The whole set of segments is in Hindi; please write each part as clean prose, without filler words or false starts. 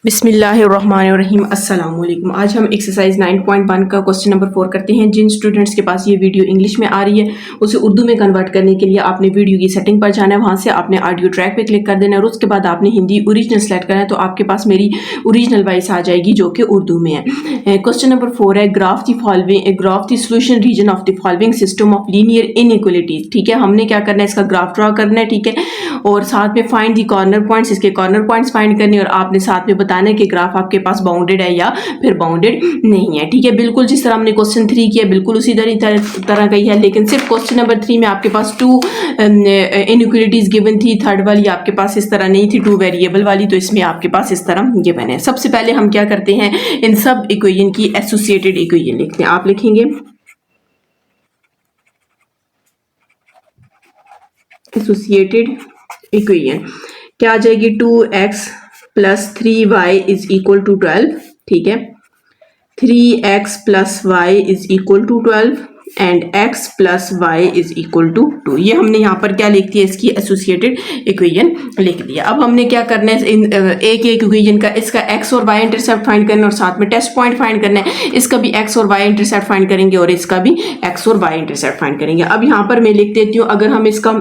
बिस्मिल्लाहिर्रहमानिर्रहीम अस्सलाम वालेकुम। आज हम एक्सरसाइज 9.1 का क्वेश्चन नंबर 4 करते हैं। जिन स्टूडेंट्स के पास ये वीडियो इंग्लिश में आ रही है उसे उर्दू में कन्वर्ट करने के लिए आपने वीडियो की सेटिंग पर जाना है, वहाँ से आपने ऑडियो ट्रैक पे क्लिक कर देना है और उसके बाद आपने हिंदी ओरिजिनल सेलेक्ट करना है, तो आपके पास मेरी ओरिजिनल वॉइस आ जाएगी जो कि उर्दू में है। क्वेश्चन नंबर 4 है graph the solution region of the following system of linear inequalities. ठीक है, हमने क्या करना है, इसका ग्राफ ड्रॉ करना है। ठीक है, और साथ में फाइंड दी कॉर्नर पॉइंट्स, इसके कॉर्नर पॉइंट्स फाइंड करने और आपने साथ में बताना है कि ग्राफ आपके पास बाउंडेड है या फिर बाउंडेड नहीं है। ठीक है, बिल्कुल जिस तरह हमने क्वेश्चन 3 किया बिल्कुल उसी तरह का ही है, लेकिन सिर्फ क्वेश्चन नंबर 3 में आपके पास 2 इनइक्वालिटीज गिवन थी, थर्ड वाली आपके पास इस तरह नहीं थी, 2 वेरिएबल वाली, तो इसमें आपके पास इस तरह गिवन है। सबसे पहले हम क्या करते हैं, इन सब इक्वेशन की एसोसिएटेड इक्वेशन लिखते हैं। आप लिखेंगे एसोसिएटेड इक्वेशन, क्या आ जाएगी, 2x plus 3y is equal to 12। ठीक है, 3x plus Y is equal to 12 and x plus Y is equal to 2। ये हमने यहाँ पर क्या लिख दिया, इसकी एसोसिएटेड इक्वेशन लिख दिया। अब हमने क्या करना है, इन एक इक्वेशन का इसका x और y इंटरसेप्ट फाइंड करना है और साथ में टेस्ट पॉइंट फाइंड करना है। इसका भी x और y इंटरसेप्ट फाइंड करेंगे और इसका भी x और y इंटरसेप्ट फाइंड करेंगे। अब यहाँ पर मैं लिख देती हूँ, अगर हम इसका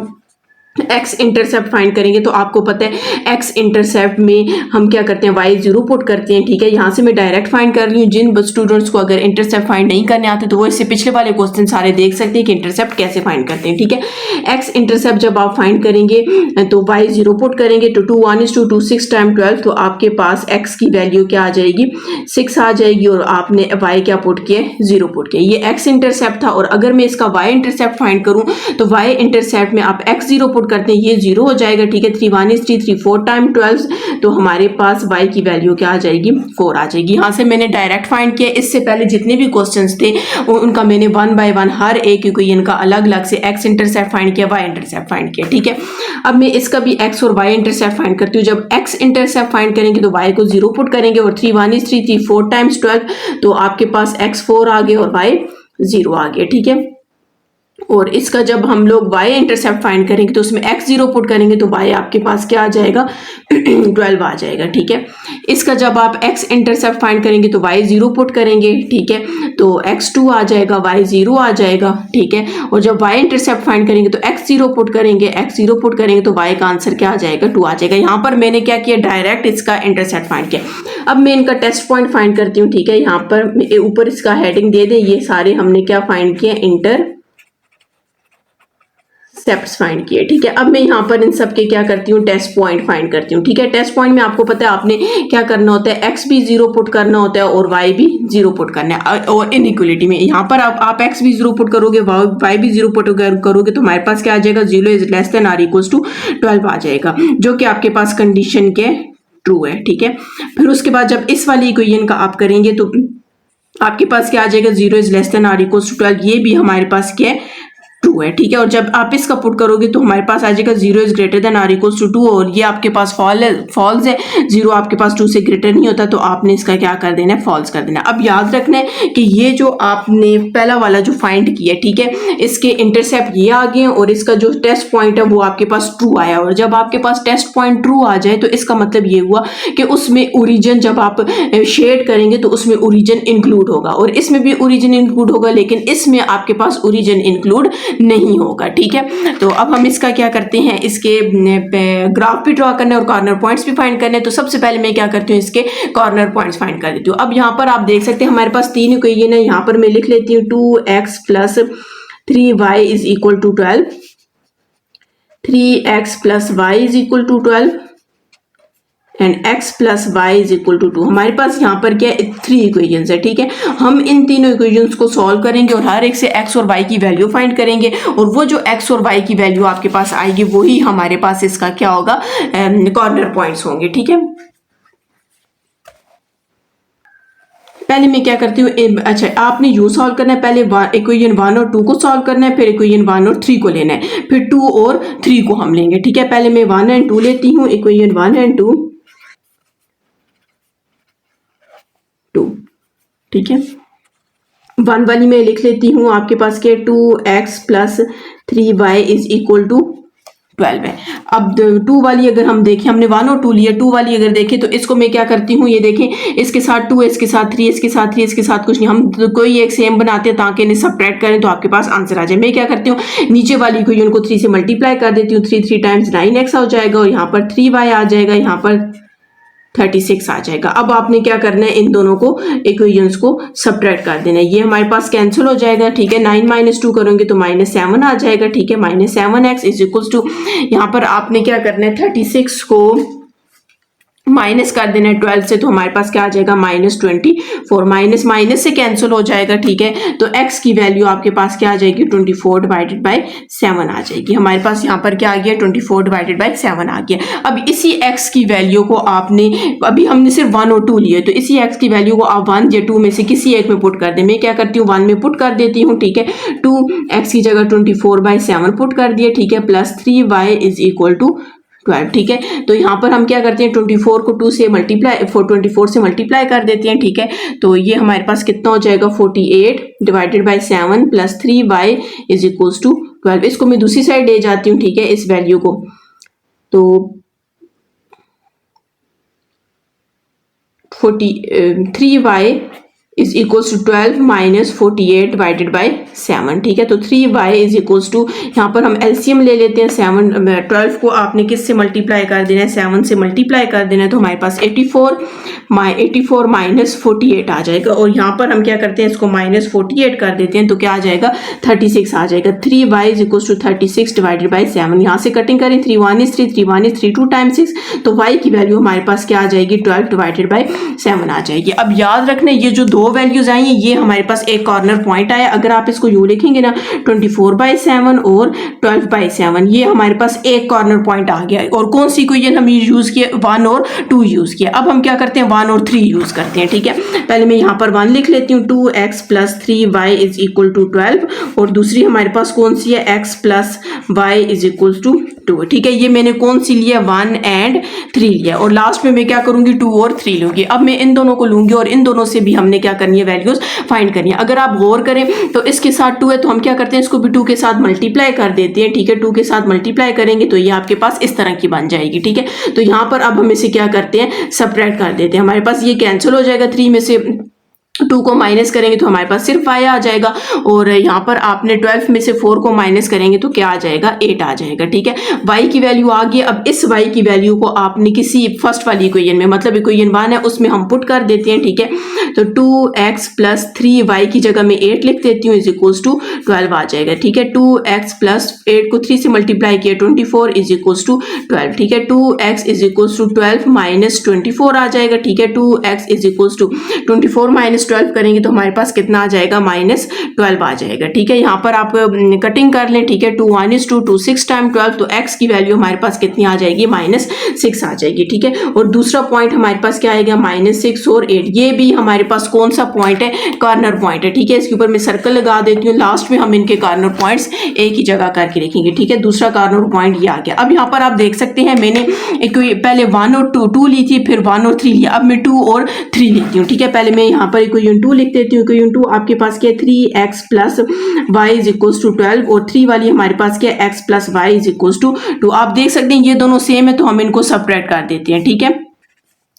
x इंटरसेप्ट फाइंड करेंगे तो आपको पता है x इंटरसेप्ट में हम क्या करते हैं, y 0 पुट करते हैं। ठीक है, यहाँ से मैं डायरेक्ट फाइंड कर रही हूँ। जिन स्टूडेंट्स को अगर इंटरसेप्ट फाइंड नहीं करने आते तो वो इससे पिछले वाले क्वेश्चन सारे देख सकते हैं कि इंटरसेप्ट कैसे फाइंड करते हैं। ठीक है, x इंटरसेप्ट जब आप फाइंड करेंगे तो y 0 पुट करेंगे तो 2 1 is to 2 6 टाइम 12, तो आपके पास x की वैल्यू क्या आ जाएगी, 6 आ जाएगी और आपने y क्या पुट किया, 0 पुट किया। ये x इंटरसेप्ट था और अगर मैं इसका y इंटरसेप्ट फाइंड करूँ तो y इंटरसेप्ट में आप x 0 पुट करते हैं, ये 0 हो जाएगा। ठीक है, 3 1 is 3 3 4 टाइम 12, तो हमारे पास y की वैल्यू क्या आ जाएगी, 4 आ जाएगी। यहाँ से मैंने डायरेक्ट फाइंड किया। इससे पहले जितने भी क्वेश्चंस थे उनका मैंने 1 बाय 1 हर एक इक्वेशन का अलग अलग से x इंटरसेप्ट फाइंड किया, y इंटरसेप्ट फाइंड किया। ठीक है, अब मैं इसका भी x और y इंटरसेप्ट फाइंड करती हूँ। जब x इंटरसेप्ट फाइंड करेंगे तो y को 0 पुट करेंगे और 3 1 is 3 3 4 टाइम्स 12, तो आपके पास x 4 आ गया और y 0 आ गया। ठीक है, और इसका जब हम लोग y इंटरसेप्ट फाइंड करेंगे तो उसमें x 0 पुट करेंगे तो y आपके पास क्या आ जाएगा, 12 आ जाएगा। ठीक है, इसका जब आप x इंटरसेप्ट फाइंड करेंगे तो y 0 पुट करेंगे। ठीक है, तो x 2 आ जाएगा, y 0 आ जाएगा। ठीक है, और जब y इंटरसेप्ट फाइंड करेंगे तो x 0 पुट करेंगे, x 0 पुट करेंगे तो y का आंसर क्या आ जाएगा, 2 आ जाएगा। यहाँ पर मैंने क्या किया, डायरेक्ट इसका इंटरसेप्ट फाइंड किया। अब मैं इनका टेस्ट पॉइंट फाइंड करती हूँ। ठीक है, यहाँ पर ऊपर इसका हेडिंग दे दें, ये सारे हमने क्या फाइंड किया, स्टेप्स फाइंड किए। ठीक है, अब मैं यहाँ पर इन सब के क्या करती हूँ, टेस्ट पॉइंट फाइंड करती हूँ। ठीक है, टेस्ट पॉइंट में आपको पता है आपने क्या करना होता है, x भी 0 पुट करना होता है और y भी 0 पुट करना है। और इनइक्वालिटी में यहाँ पर आप x भी 0 पुट करोगे, y भी 0 पुट करोगे तो हमारे पास क्या आ जाएगा, 0 is less than or equals to 12 आ जाएगा, जो कि आपके पास कंडीशन के ट्रू है। ठीक है, फिर उसके बाद जब इस वाली इक्वेशन का आप करेंगे तो आपके पास क्या आ जाएगा, 0 is less than or equals to 12, ये भी हमारे पास क्या है, ट्रू है। ठीक है, और जब आप इसका पुट करोगे तो हमारे पास आ जाएगा 0 is greater than or equals to 2, और ये आपके पास फॉल्स है, 0 आपके पास 2 से ग्रेटर नहीं होता, तो आपने इसका क्या कर देना है, फॉल्स कर देना। अब याद रखना है कि ये जो आपने पहला वाला जो फाइंड किया, ठीक है, इसके इंटरसेप्ट ये आ गए और इसका जो टेस्ट पॉइंट है वो आपके पास ट्रू आया, और जब आपके पास टेस्ट पॉइंट ट्रू आ जाए तो इसका मतलब ये हुआ कि उसमें ओरिजिन जब आप शेड करेंगे तो उसमें ओरिजिन इंक्लूड होगा, और इसमें भी ओरिजिन इंक्लूड होगा, लेकिन इसमें आपके पास ओरिजिन इंक्लूड नहीं होगा। ठीक है, तो अब हम इसका क्या करते हैं, इसके ग्राफ भी ड्रॉ करना है और कॉर्नर पॉइंट्स भी फाइंड करने हैं। तो सबसे पहले मैं क्या करती हूँ, इसके कॉर्नर पॉइंट्स फाइंड कर देती हूँ। अब यहाँ पर आप देख सकते हैं हमारे पास 3 इक्वेशन है, यहाँ पर मैं लिख लेती हूँ 2x plus 3y is equal to 12, 3x plus y is equal to 12 and x plus Y is equal to 2। हमारे पास यहाँ पर क्या है, 3 इक्वेशंस है। ठीक है, हम इन तीनों इक्वेशंस को सॉल्व करेंगे और हर एक से x और y की वैल्यू फाइंड करेंगे, और वो जो x और y की वैल्यू आपके पास आएगी वही हमारे पास इसका क्या होगा, कॉर्नर पॉइंट्स होंगे। ठीक है, पहले मैं क्या करती हूँ, अच्छा आपने यू सॉल्व करना है, पहले इक्वेशन 1 और 2 को सॉल्व करना है, फिर इक्वेशन 1 और 3 को लेना है, फिर 2 और 3 को हम लेंगे। ठीक है, पहले मैं 1 एंड 2 लेती हूँ, इक्वेशन 1 एंड 2। ठीक है, 1 वाली में लिख लेती हूँ, आपके पास क्या, 2x plus 3y is equal to 12 है। अब 2 वाली अगर हम देखें, हमने 1 और 2 लिया, 2 वाली अगर देखें तो इसको मैं क्या करती हूँ, ये देखें इसके साथ 2 है, इसके साथ 3, इसके साथ 3, इसके साथ कुछ नहीं, हम तो कोई एक सेम बनाते हैं ताकि इन्हें सबट्रैक्ट करें तो आपके पास आंसर आ जाए। मैं क्या करती हूँ, नीचे वाली को उनको 3 से मल्टीप्लाई कर देती हूँ, 3 टाइम्स 9x हो जाएगा और यहाँ पर 3y आ जाएगा, यहाँ पर 36 आ जाएगा। अब आपने क्या करना है, इन दोनों को इक्वेशंस को सबट्रैक्ट कर देना है। ये हमारे पास कैंसिल हो जाएगा, ठीक है। 9 माइनस 2 करोगे तो -7 आ जाएगा, ठीक है। -7x इज इक्वल टू, यहाँ पर आपने क्या करना है, 36 को माइनस कर देना है 12 से, तो हमारे पास क्या आ जाएगा, -24, माइनस माइनस से कैंसिल हो जाएगा, ठीक है। तो x की वैल्यू आपके पास क्या आ जाएगी, 24 डिवाइडेड बाय 7 आ जाएगी। हमारे पास यहाँ पर क्या आ गया, 24 डिवाइडेड बाय 7 आ गया। अब इसी x की वैल्यू को आपने, अभी हमने सिर्फ 1 और 2 लिए, तो इसी x की वैल्यू को आप 1 या 2 में से किसी एक में पुट कर दे। मैं क्या करती हूँ, 1 में पुट कर देती हूँ, ठीक है। 2x की जगह 24/7 पुट कर दिया, ठीक है, plus 3y is equal to 12, ठीक है। तो यहाँ पर हम क्या करते हैं, 24 को 2 से मल्टीप्लाई 24 से मल्टीप्लाई कर देते हैं, ठीक है। तो ये हमारे पास कितना हो जाएगा, 48 divided by 7 plus 3y is equals to 12। इसको मैं दूसरी साइड ले जाती हूँ, ठीक है, इस वैल्यू को। तो 3y is equals to 12 minus 48 divided by 7, ठीक है। तो 3y इज इक्वल्स टू, यहाँ पर हम एलसीएम ले लेते हैं। 12 को आपने किस से मल्टीप्लाई कर देना है, 7 से मल्टीप्लाई कर देना है, तो हमारे पास 84 माइनस 48 आ जाएगा। और यहाँ पर हम क्या करते हैं, इसको -48 कर देते हैं, तो क्या आ जाएगा, 36 आ जाएगा। 3y is equals to 36 divided by 7, यहाँ से कटिंग करें, 3 1 is 3, 3 1 is 3, 2 टाइम्स 6, तो y की वैल्यू हमारे पास क्या आ जाएगी, 12 डिवाइडेड बाय 7 आ जाएगी। अब याद रखना, ये जो दो वैल्यूज आई हैं, ये हमारे पास एक कॉर्नर पॉइंट आया। अगर आप इसको यूं लिखेंगे ना, 24/7 और 12/7, ये हमारे पास एक कॉर्नर पॉइंट आ गया। और कौन सी इक्वेशन हम यूज किए, 1 और 2 यूज किया। अब हम क्या करते हैं, 1 और 3 यूज करते हैं, ठीक है। पहले मैं यहाँ पर 1 लिख लेती हूँ, 2x plus 3y is equal to 12, और दूसरी हमारे पास कौन सी है, x plus y is equal to 2, ठीक है। ये मैंने कौन सी लिया, 1 और 3 लिया, और लास्ट में मैं क्या करूंगी, 2 और 3 लूंगी। अब मैं इन दोनों को लूंगी और इन दोनों से भी हमने क्या करनी है, वैल्यूज फाइंड करनी है। अगर आप गौर करें तो इसके साथ 2 है, तो हम क्या करते हैं, इसको भी 2 के साथ मल्टीप्लाई कर देते हैं, ठीक है। 2 के साथ मल्टीप्लाई करेंगे तो ये आपके पास इस तरह की बन जाएगी, ठीक है। तो यहाँ पर अब हम इसे क्या करते हैं, सबट्रैक्ट कर देते हैं। हमारे पास ये कैंसिल हो जाएगा, 3 में से 2 को माइनस करेंगे तो हमारे पास सिर्फ y आ जाएगा, और यहाँ पर आपने 12 में से 4 को माइनस करेंगे तो क्या आ जाएगा, 8 आ जाएगा, ठीक है। y की वैल्यू आ गई। अब इस y की वैल्यू को आपने किसी फर्स्ट वाली इक्वेशन में, मतलब इक्वेशन 1 है, उसमें हम पुट कर देते हैं, ठीक है। तो 2x प्लस 3y की जगह में 8 लिख देती हूँ, इज इक्वल्स टू 12 आ जाएगा, ठीक है। 2x प्लस 8 को 3 से मल्टीप्लाई किया, 24 इज इक्वल्स टू 12, ठीक है। 2x is equals to 12 minus 24 आ जाएगा, ठीक है। 2x is equals to 24 minus 12 करेंगे तो हमारे पास कितना आ जाएगा, -12 आ जाएगा, ठीक है। यहाँ पर आप कटिंग कर लें, ठीक है। 2 1 is 2, 2 6 टाइम 12, तो x की वैल्यू हमारे पास कितनी आ जाएगी, -6 आ जाएगी, ठीक है। और दूसरा पॉइंट हमारे पास क्या आएगा, -6 और 8, ये भी हमारे पास कौन सा पॉइंट है, कॉर्नर पॉइंट है, ठीक है। इसके ऊपर मैं सर्कल लगा देती हूँ, लास्ट में हम इनके कॉर्नर पॉइंट्स एक ही जगह करके लिखेंगे, ठीक है। दूसरा कॉर्नर पॉइंट ये आ गया। अब यहाँ पर आप देख सकते हैं, मैंने पहले 1 और 2 ली थी, फिर 1 और 3 लिया। अब मैं 2 और 3 लेती हूँ, ठीक है। पहले मैं यहाँ पर इक्वेशन 2 लिख देती हूँ। इक्वेशन 2 आपके पास क्या है, 3x plus y is equals to 12, और 3 वाली हमारे पास क्या है, x plus y is equals to 2। आप देख सकते हैं ये दोनों सेम है, तो हम इनको सबट्रैक्ट कर देते हैं, ठीक है।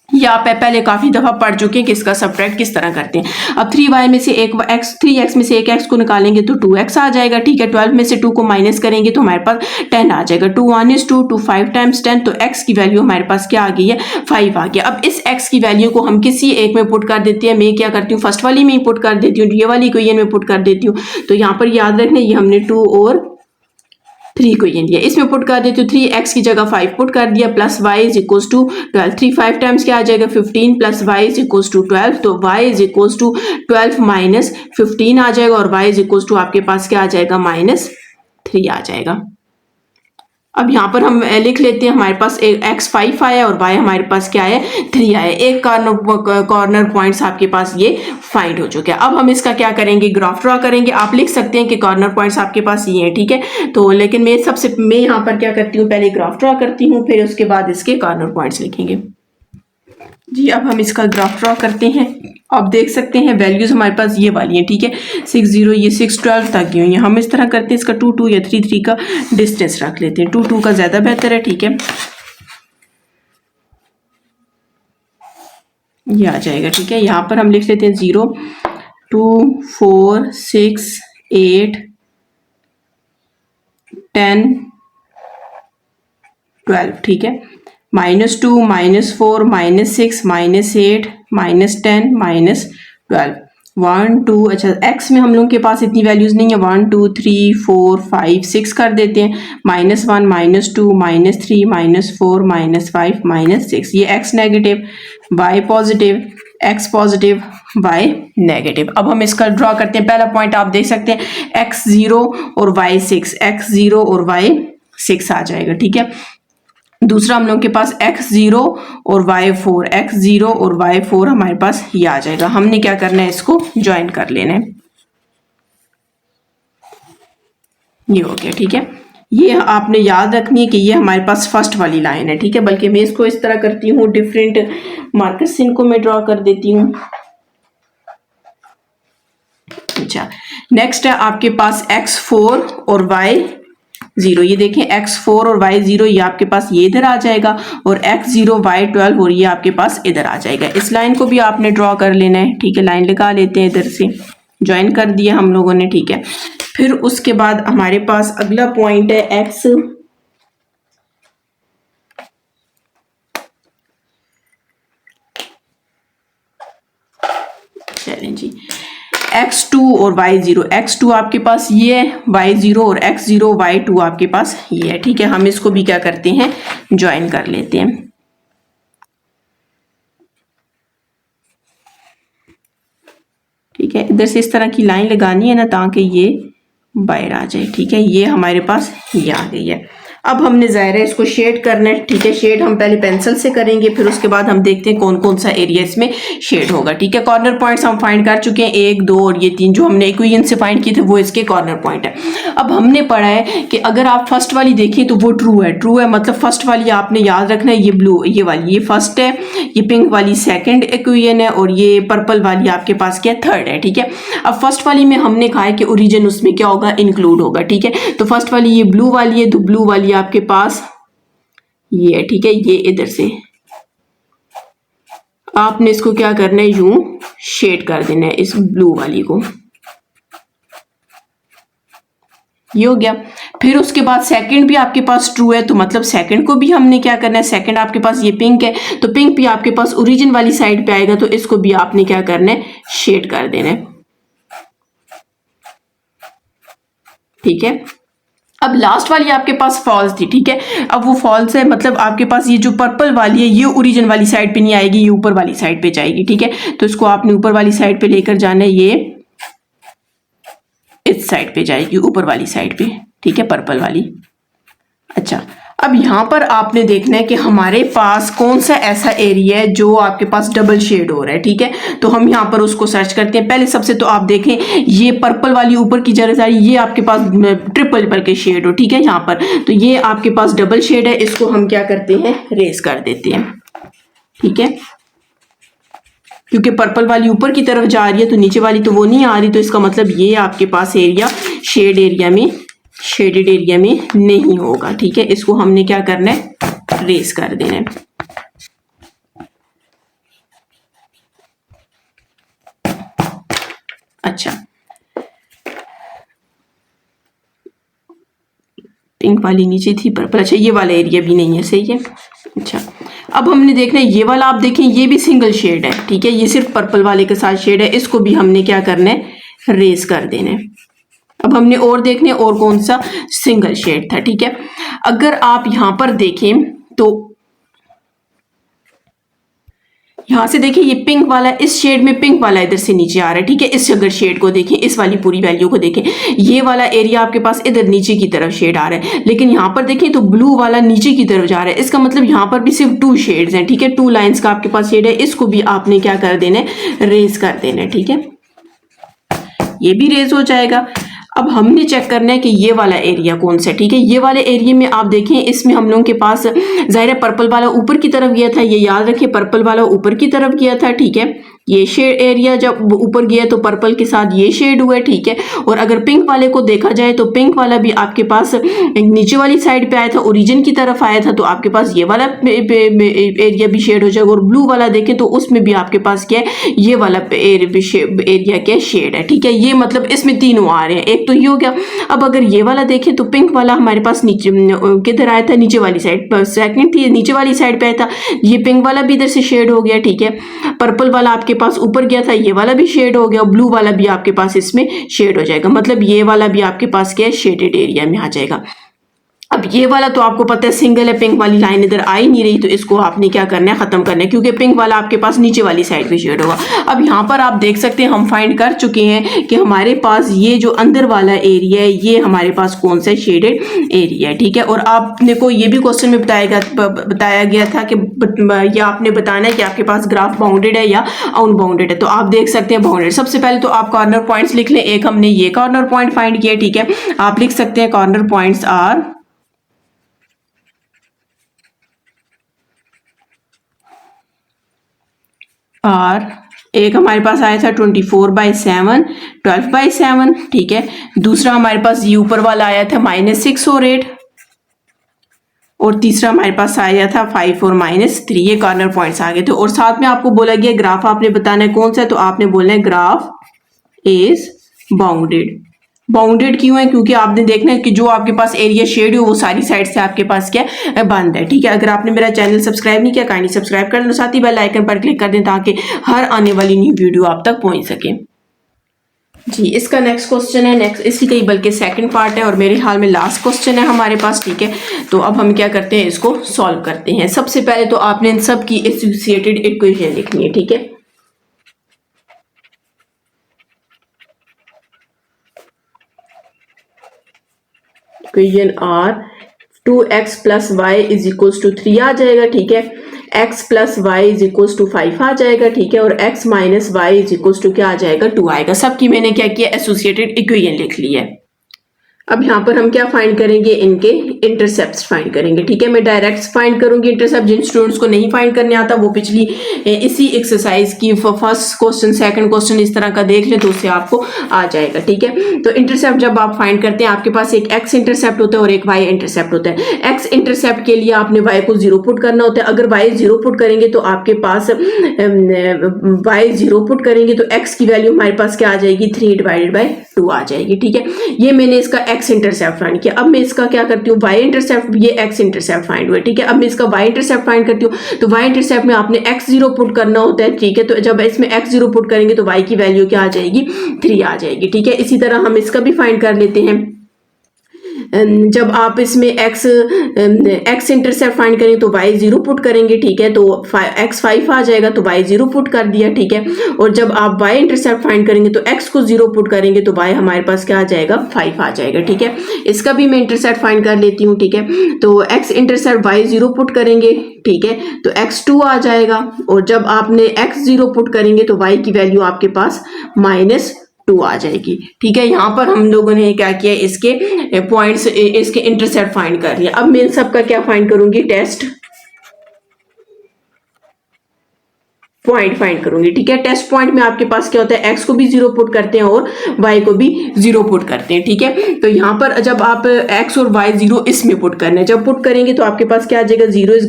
ये आप पहले काफी दफा पढ़ चुके हैं कि इसका सबट्रैक्ट किस तरह करते हैं। अब 3y में से एक x, 3x में से एक x को निकालेंगे तो 2x आ जाएगा, ठीक है। 12 में से 2 को माइनस करेंगे तो हमारे पास 10 आ जाएगा। 2 1 is 2, 2 5 टाइम्स 10, तो x की वैल्यू हमारे पास क्या आ गई है, 5 आ गया। अब इस x की वैल्यू को हम किसी एक में पुट कर देते हैं। मैं क्या करती हूँ, फर्स्ट वाली में ही पुट कर देती हूँ, ये वाली इक्वेशन में पुट कर देती हूँ। तो यहाँ पर याद रखना, ये हमने 2 और 3 को लिया, इसमें पुट कर देती हूँ। 3x की जगह 5 पुट कर दिया, plus y is equals to 12, 3 5 times क्या आ जाएगा, 15, plus y is equals to 12, तो y is equals to 12 minus 15 आ जाएगा, और y इज इक्वल्स टू आपके पास क्या आ जाएगा, -3 आ जाएगा। अब यहाँ पर हम लिख लेते हैं, हमारे पास x 5 आया और y हमारे पास क्या है, 3 आया। एक कॉर्नर पॉइंट्स आपके पास ये फाइंड हो चुके हैं। अब हम इसका क्या करेंगे, ग्राफ ड्रॉ करेंगे। आप लिख सकते हैं कि कॉर्नर पॉइंट्स आपके पास ये हैं, ठीक है। तो लेकिन मैं यहाँ पर क्या करती हूँ, पहले ग्राफ ड्रॉ करती हूँ, फिर उसके बाद इसके कॉर्नर पॉइंट्स लिखेंगे। जी अब हम इसका ग्राफ ड्रॉ करते हैं। आप देख सकते हैं वैल्यूज हमारे पास ये वाली हैं, ठीक है 6 0 ये 6 12 तक की हुई है। हम इस तरह करते हैं इसका 2 2 या 3 3 का डिस्टेंस रख लेते हैं, 2 2 का ज़्यादा बेहतर है, ठीक है ये आ जाएगा, ठीक है। यहाँ पर हम लिख लेते हैं 0 2 4 6 8 10 12, ठीक है -2 -4 -6 -8 -10 -12 1 2। अच्छा x में हम लोगों के पास इतनी वैल्यूज़ नहीं है, 1 2 3 4 5 6 कर देते हैं, -1 -2 -3 -4 -5 -6। ये x negative y positive, x positive y negative. अब हम इसका ड्रॉ करते हैं। पहला पॉइंट आप देख सकते हैं x 0 और y 6, x 0 और y 6 आ जाएगा, ठीक है। दूसरा हम लोग के पास x 0 और y 4, x 0 और y 4 हमारे पास ये आ जाएगा। हमने क्या करना है, इसको ज्वाइन कर लेना है, ये हो गया, ठीक है। ये आपने याद रखनी है कि ये हमारे पास फर्स्ट वाली लाइन है, ठीक है। बल्कि मैं इसको इस तरह करती हूँ, डिफरेंट मार्कर से इनको मैं ड्रॉ कर देती हूँ। अच्छा नेक्स्ट है आपके पास x4 और y 0, ये देखें x4 और y 0 ये आपके पास ये इधर आ जाएगा, और x 0 y 12 और ये आपके पास इधर आ जाएगा। इस लाइन को भी आपने ड्रॉ कर लेना है, ठीक है। लाइन लगा लेते हैं, इधर से ज्वाइन कर दिया हम लोगों ने, ठीक है। फिर उसके बाद हमारे पास अगला पॉइंट है x, चलें जी, x2 और y0, x2 आपके पास ये है, y0 और x0 y2 आपके पास ये है, ठीक है। हम इसको भी क्या करते हैं, ज्वाइन कर लेते हैं, ठीक है। इधर से इस तरह की लाइन लगानी है ना ताकि ये बाहर आ जाए, ठीक है। ये हमारे पास ये आ गई है। अब हमने ज़ाहिर है इसको शेड करना है, ठीक है। शेड हम पहले पेंसिल से करेंगे, फिर उसके बाद हम देखते हैं कौन कौन सा एरिया इसमें शेड होगा, ठीक है। कॉर्नर पॉइंट्स हम फाइंड कर चुके हैं, 1 2 और ये 3 जो हमने इक्वेशन से फाइंड किए थे वो इसके कॉर्नर पॉइंट है। अब हमने पढ़ा है कि अगर आप फर्स्ट वाली देखें तो वो ट्रू है, ट्रू है मतलब फर्स्ट वाली आपने याद रखना है, ये ब्लू ये वाली ये फर्स्ट है, ये पिंक वाली सेकेंड इक्वेशन है, और ये पर्पल वाली आपके पास क्या थर्ड है, ठीक है। अब फर्स्ट वाली में हमने कहा है कि ओरिजिन उसमें क्या होगा, इंक्लूड होगा, ठीक है। तो फर्स्ट वाली ये ब्लू वाली है, तो ब्लू वाली आपके पास ये है, ठीक है। ये इधर से आपने इसको क्या करना है, यूं शेड कर देना है इस ब्लू वाली को, ये हो गया। फिर उसके बाद सेकंड भी आपके पास ट्रू है, तो मतलब सेकंड को भी हमने क्या करना है, सेकंड आपके पास ये पिंक है, तो पिंक भी आपके पास ओरिजिन वाली साइड पे आएगा, तो इसको भी आपने क्या करना है, शेड कर देना है, ठीक है। अब लास्ट वाली आपके पास फॉल्स थी, ठीक है। अब वो फॉल्स है मतलब आपके पास ये जो पर्पल वाली है ये ओरिजिन वाली साइड पे नहीं आएगी, ये ऊपर वाली साइड पे जाएगी, ठीक है। तो इसको आपने ऊपर वाली साइड पे लेकर जाना है, ये इस साइड पे जाएगी, ऊपर वाली साइड पे, ठीक है, पर्पल वाली। अच्छा अब यहाँ पर आपने देखना है कि हमारे पास कौन सा ऐसा एरिया है जो आपके पास डबल शेड हो रहा है, ठीक है। तो हम यहाँ पर उसको सर्च करते हैं। पहले सबसे तो आप देखें ये पर्पल वाली ऊपर की जगह सारी ये आपके पास ट्रिपल के शेड हो, ठीक है। यहाँ पर तो ये आपके पास डबल शेड है, इसको हम क्या करते हैं, रेस कर देते हैं, ठीक है। क्योंकि पर्पल वाली ऊपर की तरफ जा रही है तो नीचे वाली तो वो नहीं आ रही, तो इसका मतलब ये आपके पास एरिया शेड एरिया में, शेडेड एरिया में नहीं होगा, ठीक है। इसको हमने क्या करना है, रेस कर देना है। अच्छा पिंक वाली नीचे थी, पर्पल, अच्छा ये वाला एरिया भी नहीं है, सही है। अच्छा अब हमने देखना है ये वाला, आप देखें ये भी सिंगल शेड है, ठीक है। ये सिर्फ पर्पल वाले के साथ शेड है, इसको भी हमने क्या करना है, रेस कर देना है। अब हमने और देखने और कौन सा सिंगल शेड था, ठीक है। अगर आप यहां पर देखें तो यहां से देखिए ये पिंक वाला, इस शेड में पिंक वाला इधर से नीचे आ रहा है, ठीक है। इस अगर शेड को देखें, इस वाली पूरी वैल्यू को देखें, ये वाला एरिया आपके पास इधर नीचे की तरफ शेड आ रहा है, लेकिन यहां पर देखें तो ब्लू वाला नीचे की तरफ जा रहा है। इसका मतलब यहां पर भी सिर्फ 2 शेड्स हैं, ठीक है। 2 लाइंस का आपके पास शेड है, इसको भी आपने क्या कर देना है, रेज कर देना है, ठीक है। ये भी रेज हो जाएगा। अब हमने चेक करना है कि ये वाला एरिया कौन सा है, ठीक है। ये वाले एरिया में आप देखें, इसमें हम लोगों के पास जाहिर है पर्पल वाला ऊपर की तरफ गया था, ये याद रखिए पर्पल वाला ऊपर की तरफ गया था, ठीक है। ये शेड एरिया जब ऊपर गया तो पर्पल के साथ ये शेड हुआ है, ठीक है। और अगर पिंक वाले को देखा जाए तो पिंक वाला भी आपके पास नीचे वाली साइड पे आया था, ओरिजिन की तरफ आया था, तो आपके पास ये वाला एरिया भी शेड हो जाएगा। और ब्लू वाला देखें तो उसमें भी आपके पास क्या है, ये वाला एरिया क्या शेड है, ठीक है। ये मतलब इसमें तीनों आ रहे हैं, एक तो ये हो गया। अब अगर ये वाला देखें तो पिंक वाला हमारे पास नीचे किधर आया था, नीचे वाली साइड, सेकंड थी नीचे वाली साइड पे आया था, ये पिंक वाला भी इधर से शेड हो गया, ठीक है। पर्पल वाला आपके पास ऊपर गया था, ये वाला भी शेड हो गया, ब्लू वाला भी आपके पास इसमें शेड हो जाएगा, मतलब ये वाला भी आपके पास क्या है, शेडेड एरिया में आ जाएगा। अब ये वाला तो आपको पता है सिंगल है, पिंक वाली लाइन इधर आ ही नहीं रही, तो इसको आपने क्या करना है, खत्म करना है, क्योंकि पिंक वाला आपके पास नीचे वाली साइड पे शेड होगा। अब यहाँ पर आप देख सकते हैं हम फाइंड कर चुके हैं कि हमारे पास ये जो अंदर वाला एरिया है ये हमारे पास कौन सा शेडेड एरिया है, ठीक है। और आपने को ये भी क्वेश्चन में बताया गया था कि ये आपने बताना है कि आपके पास ग्राफ बाउंडेड है या अनबाउंडेड है। तो आप देख सकते हैं बाउंडेड। सबसे पहले तो आप कॉर्नर पॉइंट्स लिख लें। एक हमने ये कॉर्नर पॉइंट फाइंड किया, ठीक है। आप लिख सकते हैं कॉर्नर पॉइंट्स आर एक हमारे पास आया था 24/7, 12/7, ठीक है। दूसरा हमारे पास ये ऊपर वाला आया था -6 और 8, और तीसरा हमारे पास आया था 5 और -3। ये कॉर्नर पॉइंट्स आ गए थे। और साथ में आपको बोला गया ग्राफ आपने बताना है कौन सा है, तो आपने बोलना है ग्राफ इज बाउंडेड। बाउंडेड क्यों है, क्योंकि आपने देखना है कि जो आपके पास एरिया शेड हो वो सारी साइड से आपके पास क्या बंद है, ठीक है। अगर आपने मेरा चैनल सब्सक्राइब नहीं किया काइंडली सब्सक्राइब कर दें, साथ ही बेल आइकन पर क्लिक कर दें ताकि हर आने वाली न्यू वीडियो आप तक पहुंच सके। जी, इसका नेक्स्ट क्वेश्चन है, नेक्स्ट इसी का ही बल्कि सेकंड पार्ट है और मेरे ख्याल में लास्ट क्वेश्चन है हमारे पास, ठीक है। तो अब हम क्या करते हैं, इसको सॉल्व करते हैं। सबसे पहले तो आपने इन सब की एसोसिएटेड इक्वेशन लिखनी है, ठीक है। इक्वेशन आर 2x + y = 3 आ जाएगा, ठीक है। x + y = 5 आ जाएगा, ठीक है। और x - y क्या आ जाएगा, 2 आएगा। सबकी मैंने क्या किया, एसोसिएटेड इक्वेशन लिख ली है। अब यहाँ पर हम क्या फाइंड करेंगे, इनके इंटरसेप्ट्स फाइंड करेंगे, ठीक है। मैं डायरेक्ट फाइंड करूंगी इंटरसेप्ट। जिन स्टूडेंट्स को नहीं फाइंड करने आता वो पिछली इसी एक्सरसाइज की फर्स्ट क्वेश्चन सेकंड क्वेश्चन इस तरह का देख लें तो उससे आपको आ जाएगा, ठीक है। तो इंटरसेप्ट जब आप फाइंड करते हैं आपके पास एक एक्स इंटरसेप्ट होता है और एक वाई इंटरसेप्ट होता है। एक्स इंटरसेप्ट के लिए आपने वाई को 0 पुट करना होता है। अगर वाई 0 पुट करेंगे तो आपके पास वाई 0 पुट करेंगे तो एक्स की वैल्यू हमारे पास क्या आ जाएगी, 3/2 आ जाएगी, ठीक है। ये मैंने इसका एक्स इंटरसेप्ट फाइंड किया। अब मैं इसका क्या करती हूँ, वाई इंटरसेप्ट, ये एक्स इंटरसेप्ट फाइंड हुआ, ठीक है। अब मैं इसका वाई इंटरसेप्ट फाइंड करती हूँ। तो वाई इंटरसेप्ट में आपने x0 पुट करना होता है, ठीक है। तो जब इसमें x0 पुट करेंगे तो y की वैल्यू क्या आ जाएगी, 3 आ जाएगी, ठीक है। इसी तरह हम इसका भी फाइंड कर लेते हैं। जब आप इसमें x इंटरसेप्ट फाइंड करेंगे तो y 0 पुट करेंगे, ठीक है। तो x 5 आ जाएगा तो y 0 पुट कर दिया, ठीक है। और जब आप y इंटरसेप्ट फाइंड करेंगे तो x को 0 पुट करेंगे तो y हमारे पास क्या आ जाएगा, 5 आ जाएगा, ठीक है। इसका भी मैं इंटरसेप्ट फाइंड कर लेती हूँ, ठीक है। तो x इंटरसेप्ट y 0 पुट करेंगे, ठीक है, तो x 2 आ जाएगा। और जब आपने x 0 पुट करेंगे तो y की वैल्यू आपके पास -2 आ जाएगी, ठीक है। यहाँ पर हम लोगों ने क्या किया, इसके पॉइंट्स, इसके इंटरसेप्ट फाइंड कर लिया। अब मैं इन सब का क्या फाइंड करूंगी, टेस्ट पॉइंट फाइंड करूंगी, ठीक है। टेस्ट पॉइंट में आपके पास क्या होता है, x को भी 0 पुट करते हैं और y को भी 0 पुट करते हैं, ठीक है। तो यहाँ पर जब आप x और y 0 इसमें पुट करना है, जब पुट करेंगे तो आपके पास क्या आ जाएगा, 0 = r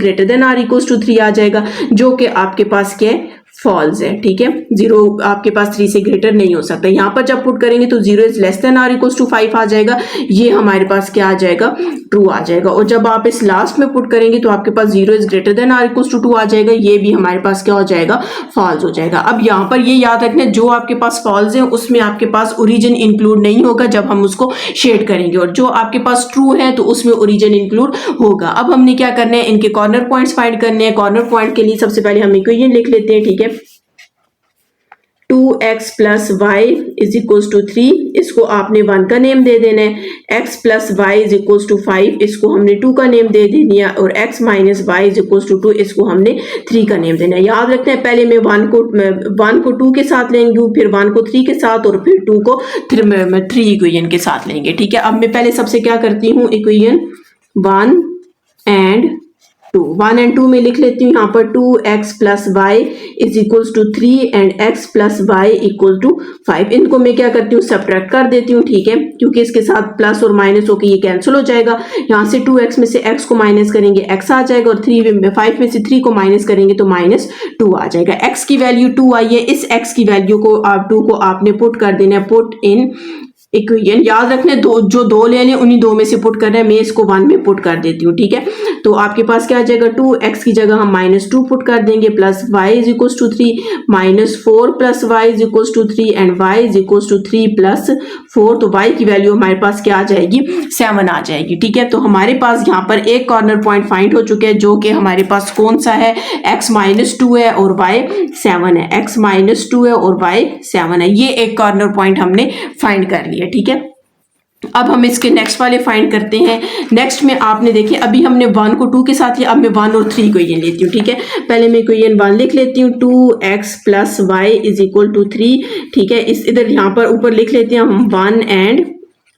= 3 आ जाएगा, जो कि आपके पास क्या है, फॉल्स है, ठीक है। 0 आपके पास 3 से ग्रेटर नहीं हो सकता। यहाँ पर जब पुट करेंगे तो 0 > r = 5 आ जाएगा, ये हमारे पास क्या आ जाएगा, ट्रू आ जाएगा। और जब आप इस लास्ट में पुट करेंगे तो आपके पास 0 > r = 2 आ जाएगा, ये भी हमारे पास क्या हो जाएगा, फॉल्स हो जाएगा। अब यहाँ पर ये याद रखना, जो आपके पास फॉल्स है उसमें आपके पास ओरिजिन इंक्लूड नहीं होगा जब हम उसको शेड करेंगे, और जो आपके पास ट्रू है तो उसमें ओरिजिन इंक्लूड होगा। अब हमने क्या करना है, इनके कॉर्नर पॉइंट्स फाइंड करने हैं। कॉर्नर पॉइंट के लिए सबसे पहले हम इक्वेशन लिख लेते हैं, ठीक है। 2x + y = 3, इसको आपने 1 का नेम दे देना है। x + y = 5, इसको हमने 2 का नेम दे दिया। और x - y = 2, इसको हमने 3 का नेम देना है। याद रखना है, पहले मैं 1 को 2 के साथ लेंगे, फिर 1 को 3 के साथ, और फिर 2 को 3 इक्वेशन के साथ लेंगे, ठीक है। अब मैं पहले सबसे क्या करती हूँ, इक्वेशन 1 and 2, 1 and 2 में लिख लेती हूँ यहाँ पर 2x plus Y is equals to 3 and x plus Y equal to 5। इनको मैं क्या करती हूँ, सब्ट्रैक्ट कर देती हूँ, ठीक है, क्योंकि इसके साथ प्लस और माइनस होकर ये कैंसिल हो जाएगा। यहाँ से 2x में से x को माइनस करेंगे x आ जाएगा, और 5 में से 3 को माइनस करेंगे तो -2 आ जाएगा। x की वैल्यू 2 आई है, इस x की वैल्यू को आप 2 को आपने पुट कर देना है, पुट इन इक्वेशन। याद रखने जो दो ले लें उन्हीं दो में से पुट करना है, मैं इसको 1 में पुट कर देती हूँ, ठीक है। तो आपके पास क्या आ जाएगा, 2x की जगह हम -2 पुट कर देंगे, plus y is equals to 3, -4 plus y is equals to 3 and y is equals to 3 plus 4। तो y की वैल्यू हमारे पास क्या आ जाएगी, 7 आ जाएगी, ठीक है। तो हमारे पास यहाँ पर एक कॉर्नर पॉइंट फाइंड हो चुके हैं, जो कि हमारे पास कौन सा है, x -2 है और y 7 है, x -2 है और y 7 है। ये एक कॉर्नर पॉइंट हमने फाइंड कर लिया, ठीक है। अब हम इसके नेक्स्ट वाले फाइंड करते हैं। नेक्स्ट में आपने देखिए अभी हमने 1 को 2 के साथ लिया, अब मैं 1 और 3 इक्वेशन लेती हूँ, ठीक है। पहले मैं इक्वेशन 1 लिख लेती हूँ, 2x plus Y is equal to 3, ठीक है। इस इधर यहाँ पर ऊपर लिख लेते हैं हम 1 एंड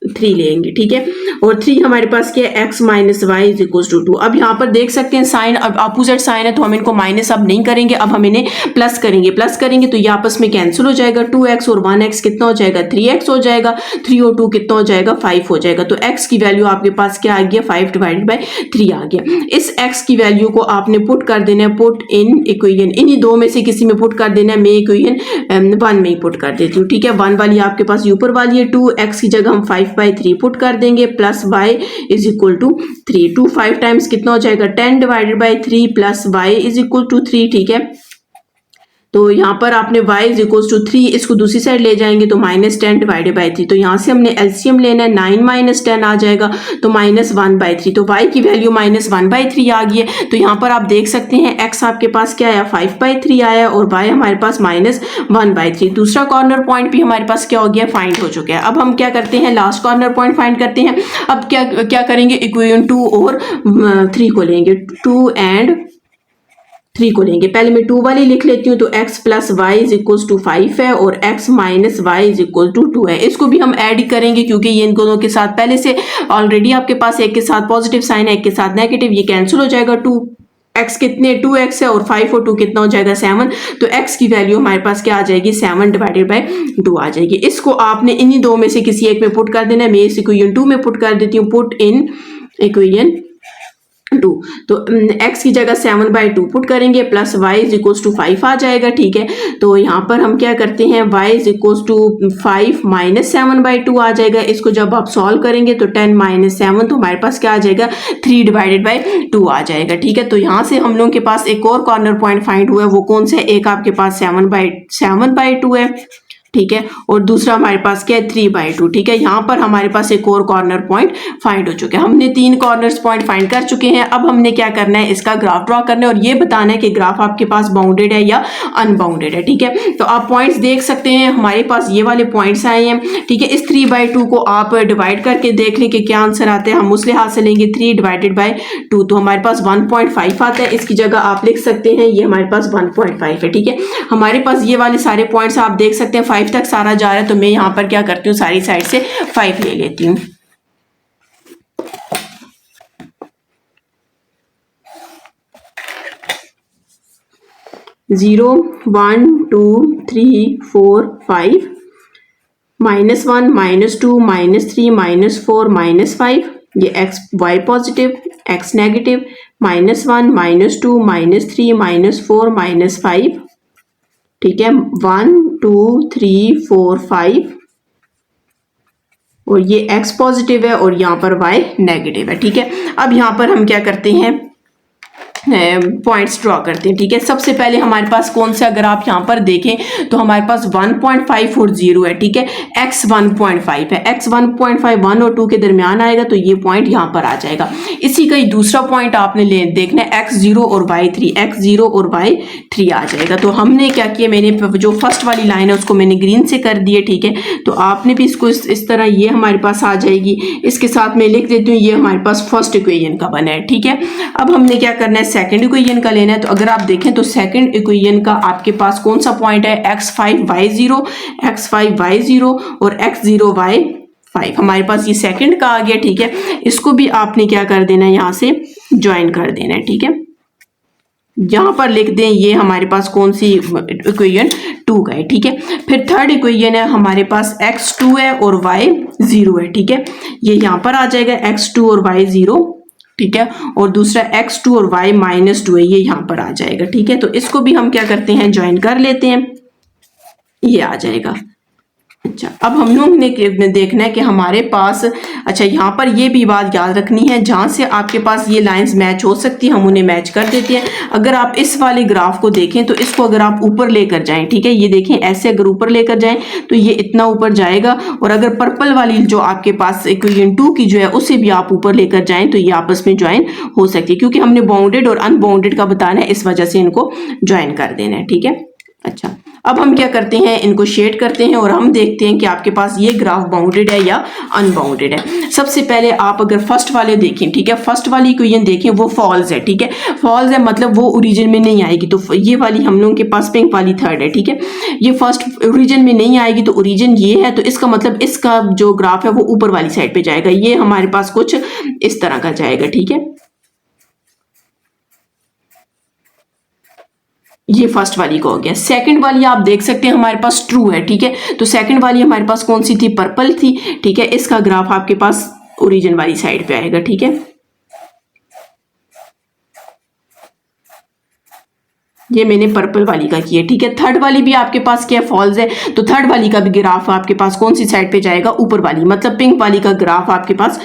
3 लेंगे, ठीक है। और 3 हमारे पास क्या है, x minus Y is equal to 2। अब यहाँ पर देख सकते हैं साइन अब अपोजिट साइन है, तो हम इनको माइनस अब नहीं करेंगे, अब हम इन्हें प्लस करेंगे तो ये आपस में कैंसिल हो जाएगा। 2x और 1x कितना हो जाएगा, 3x हो जाएगा, 3 और 2 कितना हो जाएगा, 5 हो जाएगा। तो x की वैल्यू आपके पास क्या आ गया, 5 डिवाइडेड बाई 3 आ गया। इस x की वैल्यू को आपने पुट कर देना है, पुट इन इक्वेशन, इन्हीं दो में से किसी में पुट कर देना है। मैं इक्वेशन 1 में ही पुट कर देती हूँ, ठीक है। 1 वाली आपके पास ऊपर वाली है, 2x की जगह हम 5/3 पुट कर देंगे, plus y is equal to 3। 2 5 times कितना हो जाएगा, 10 divided by 3 plus y is equal to 3, ठीक है। तो यहाँ पर आपने y इज इक्वल टू 3, इसको दूसरी साइड ले जाएंगे तो -10 डिवाइडेड बाई 3। तो यहाँ से हमने एलसीएम लेना है, 9 माइनस 10 आ जाएगा, तो -1/3। तो y की वैल्यू -1/3 आ गई है। तो यहाँ पर आप देख सकते हैं x आपके पास क्या आया, 5/3 आया, और y हमारे पास -1/3। दूसरा कॉर्नर पॉइंट भी हमारे पास क्या हो गया, फाइंड हो चुका है। अब हम क्या करते हैं, लास्ट कॉर्नर पॉइंट फाइंड करते हैं। अब क्या करेंगे, इक्वेशन 2 और 3 को लेंगे, 2 एंड 3 को लेंगे। पहले मैं 2 वाली लिख लेती हूँ, तो x plus Y is equal to 5 है और x minus Y is equal to 2 है। इसको भी हम ऐड करेंगे, क्योंकि ये इन दोनों के साथ पहले से ऑलरेडी आपके पास एक के साथ पॉजिटिव साइन है, एक के साथ नेगेटिव, ये कैंसिल हो जाएगा। 2x कितने, 2x है, और 5 और 2 कितना हो जाएगा, 7। तो x की वैल्यू हमारे पास क्या आ जाएगी, 7 डिवाइडेड बाई 2 आ जाएगी। इसको आपने इन्हीं दो में से किसी एक में पुट कर देना है। मैं इस इक्वेशन 2 में पुट कर देती हूँ, पुट इन इक्वेशन 2। तो x की जगह 7/2 पुट करेंगे, plus y is equals to 5 आ जाएगा, ठीक है। तो यहाँ पर हम क्या करते हैं, y is equals to 5 minus 7/2 आ जाएगा। इसको जब आप सॉल्व करेंगे तो 10 माइनस 7, तो हमारे पास क्या आ जाएगा, 3 डिवाइडेड बाई 2 आ जाएगा, ठीक है। तो यहाँ से हम लोगों के पास एक और कॉर्नर पॉइंट फाइंड हुआ है, वो कौन सा है, एक आपके पास 7/2 है, ठीक है, और दूसरा हमारे पास क्या है, 3/2, ठीक है। यहाँ पर हमारे पास एक और कॉर्नर पॉइंट फाइंड हो चुके हैं। हमने 3 कॉर्नर्स पॉइंट फाइंड कर चुके हैं। अब हमने क्या करना है, इसका ग्राफ ड्रॉ करना है, और ये बताना है कि ग्राफ आपके पास बाउंडेड है या अनबाउंडेड है, ठीक है। तो आप पॉइंट्स देख सकते हैं, हमारे पास ये वाले पॉइंट्स आए हैं, ठीक है। इस 3/2 को आप डिवाइड करके देख लें कि क्या आंसर आता है। हम उस लिहाज से लेंगे 3 डिवाइडेड बाई 2, तो हमारे पास 1.5 आता है। इसकी जगह आप लिख सकते हैं ये हमारे पास 1.5 है, ठीक है। हमारे पास ये वाले सारे पॉइंट्स आप देख सकते हैं, 5 तक सारा जा रहा है, तो मैं यहाँ पर क्या करती हूँ, सारी साइड से 5 ले लेती हूँ। जीरो 1 2 3 4 5, -1 -2 -3 -4 -5, ये x y positive x negative, -1 -2 -3 -4 -5, ठीक है। 1 2 3 4 5, और ये x पॉजिटिव है और यहाँ पर y नेगेटिव है, ठीक है। अब यहाँ पर हम क्या करते हैं, पॉइंट्स ड्रॉ करते हैं, ठीक है। सबसे पहले हमारे पास कौन सा, अगर आप यहाँ पर देखें तो हमारे पास 1.5 और 0 है, ठीक है। x 1.5 है, x 1.5 1 और 2 के दरमियान आएगा, तो ये पॉइंट यहाँ पर आ जाएगा। इसी का ही दूसरा पॉइंट आपने देखना है, x 0 और y 3, x 0 और y 3 आ जाएगा। तो हमने क्या किया, मैंने जो फर्स्ट वाली लाइन है उसको मैंने ग्रीन से कर दिया, ठीक है। तो आपने भी इसको इस तरह, ये हमारे पास आ जाएगी। इसके साथ मैं लिख देती हूँ, ये हमारे पास फर्स्ट इक्वेशन का बना है, ठीक है। अब हमने क्या करना है, सेकंड इक्वेशन का लेना है। तो अगर आप देखें तो सेकंड इक्वेशन का आपके पास कौन सा पॉइंट है, x5 y0, x5 y0 और x0 y5, हमारे पास ये सेकंड का आ गया, ठीक है। इसको भी आपने क्या कर देना है, यहाँ से ज्वाइन कर देना है, ठीक है। यहाँ पर लिख दें ये हमारे पास कौन सी इक्वेशन 2 का है, ठीक है। फिर थर्ड इक्वेशन है हमारे पास x2 है और y 0 है, ठीक है। ये यहाँ पर आ जाएगा x2 और y 0, ठीक है। और दूसरा x2 और y -2 है, ये यहाँ पर आ जाएगा, ठीक है। तो इसको भी हम क्या करते हैं, ज्वाइन कर लेते हैं, ये आ जाएगा। अच्छा, अब हम लोग ने देखना है कि हमारे पास, अच्छा यहाँ पर ये भी बात याद रखनी है, जहाँ से आपके पास ये लाइंस मैच हो सकती है हम उन्हें मैच कर देते हैं। अगर आप इस वाले ग्राफ को देखें तो इसको अगर आप ऊपर लेकर जाएं, ठीक है, ये देखें ऐसे अगर ऊपर लेकर जाएं तो ये इतना ऊपर जाएगा, और अगर पर्पल वाली जो आपके पास इक्वेशन 2 की जो है उसे भी आप ऊपर लेकर जाएं तो ये आपस में ज्वाइन हो सकती है, क्योंकि हमने बाउंडेड और अनबाउंडेड का बताना है, इस वजह से इनको ज्वाइन कर देना है, ठीक है। अच्छा, अब हम क्या करते हैं, इनको शेड करते हैं और हम देखते हैं कि आपके पास ये ग्राफ बाउंडेड है या अनबाउंडेड है। सबसे पहले आप अगर फर्स्ट वाले देखें, ठीक है, फर्स्ट वाली इक्वेशन देखें वो फॉल्स है, ठीक है। फॉल्स है मतलब वो ओरिजिन में नहीं आएगी, तो ये वाली हम लोगों के पास पिंक वाली थर्ड है, ठीक है। ये फर्स्ट ओरिजिन में नहीं आएगी तो ओरिजिन ये है, तो इसका मतलब इसका जो ग्राफ है वो ऊपर वाली साइड पे जाएगा, ये हमारे पास कुछ इस तरह का जाएगा, ठीक है। ये फर्स्ट वाली का हो गया। सेकंड वाली आप देख सकते हैं हमारे पास ट्रू है, ठीक है। तो सेकंड वाली हमारे पास कौन सी थी, पर्पल थी, ठीक है। इसका ग्राफ आपके पास ओरिजिन वाली साइड पे आएगा, ठीक है। ये मैंने पर्पल वाली का किया, ठीक है। थर्ड वाली भी आपके पास क्या फॉल्स है, तो थर्ड वाली का भी ग्राफ आपके पास कौन सी साइड पे जाएगा, ऊपर वाली, मतलब पिंक वाली का ग्राफ आपके पास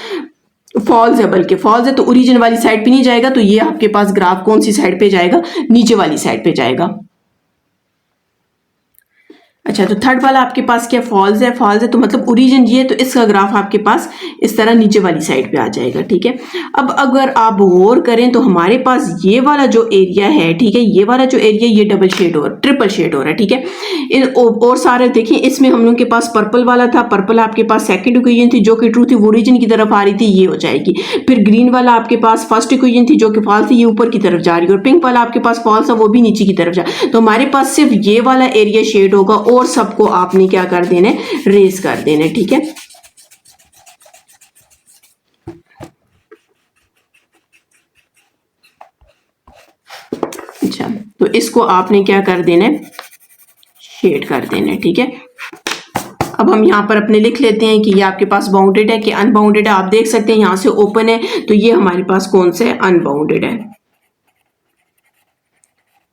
फॉल्स है, बल्कि फॉल्स है तो ओरिजिन वाली साइड पे नहीं जाएगा, तो ये आपके पास ग्राफ कौन सी साइड पे जाएगा, नीचे वाली साइड पे जाएगा। अच्छा, तो थर्ड वाला आपके पास क्या फॉल्स है, फॉल्स है तो मतलब ओरिजिन ये है, तो इसका ग्राफ आपके पास इस तरह नीचे वाली साइड पे आ जाएगा, ठीक है। अब अगर आप गौर करें तो हमारे पास ये वाला जो एरिया है, ठीक है, ये वाला जो एरिया ये डबल शेड और ट्रिपल शेड हो रहा है, ठीक है। और सारे देखिए इसमें हम लोग के पास पर्पल वाला था, पर्पल आपके पास सेकंड इक्वेशन थी जो कि ट्रू थी, वो ओरिजिन की तरफ आ रही थी, ये हो जाएगी। फिर ग्रीन वाला आपके पास फर्स्ट इक्वेशन थी जो कि फॉल्स थी, ये ऊपर की तरफ जा रही है, और पिंक वाला आपके पास फॉल्स है, वो भी नीचे की तरफ जा, तो हमारे पास सिर्फ ये वाला एरिया शेड होगा और सबको आपने क्या कर देना है, रेज कर देना है, ठीक है। अच्छा, तो इसको आपने क्या कर देना है, शेड कर देना है, ठीक है। अब हम यहाँ पर अपने लिख लेते हैं कि ये आपके पास बाउंडेड है कि अनबाउंडेड है। आप देख सकते हैं यहाँ से ओपन है, तो ये हमारे पास कौन सा है, अनबाउंडेड है।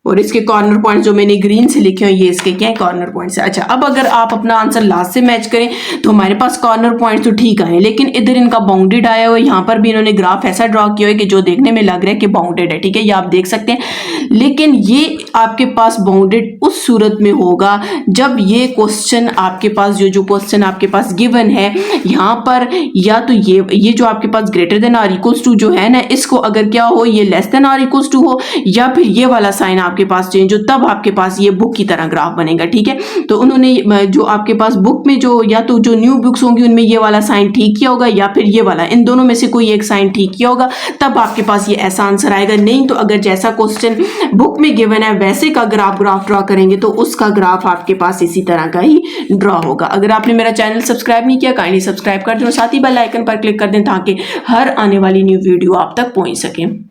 और इसके कॉर्नर पॉइंट जो मैंने ग्रीन से लिखे हैं ये इसके क्या है, कॉर्नर पॉइंट्स है। अच्छा, अब अगर आप अपना आंसर लास्ट से मैच करें तो हमारे पास कॉर्नर पॉइंट तो ठीक आए, लेकिन इधर इनका बाउंडेड आया हुआ है, यहाँ पर भी इन्होंने ग्राफ ऐसा ड्रॉ किया है कि जो देखने में लग रहा है कि बाउंडेड है, ठीक है, ये आप देख सकते हैं। लेकिन ये आपके पास बाउंडेड उस सूरत में होगा जब ये क्वेश्चन आपके पास जो क्वेश्चन आपके पास गिवन है यहाँ पर, या तो ये जो आपके पास greater than or equals to जो है ना, इसको अगर क्या हो, ये less than or equals to हो, या फिर ये वाला साइन आपके पास चेंज हो, तब आपके पास ये बुक की तरह ग्राफ बनेगा, ठीक है। तो उन्होंने जो आपके पास बुक में जो, या तो जो न्यू बुक्स होंगी उनमें ये वाला साइन ठीक किया होगा, या फिर ये वाला, इन दोनों में से कोई एक साइन ठीक किया होगा, तब आपके पास ये ऐसा आंसर आएगा। नहीं तो अगर जैसा क्वेश्चन बुक में गिवन है वैसे का ग्राफ ड्रॉ करेंगे तो उसका ग्राफ आपके पास इसी तरह का ही ड्रॉ होगा। अगर आपने मेरा चैनल सब्सक्राइब नहीं किया, काइंडली सब्सक्राइब कर दें और साथ ही बेल आइकन पर क्लिक कर दें ताकि हर आने वाली न्यू वीडियो आप तक पहुंच सके।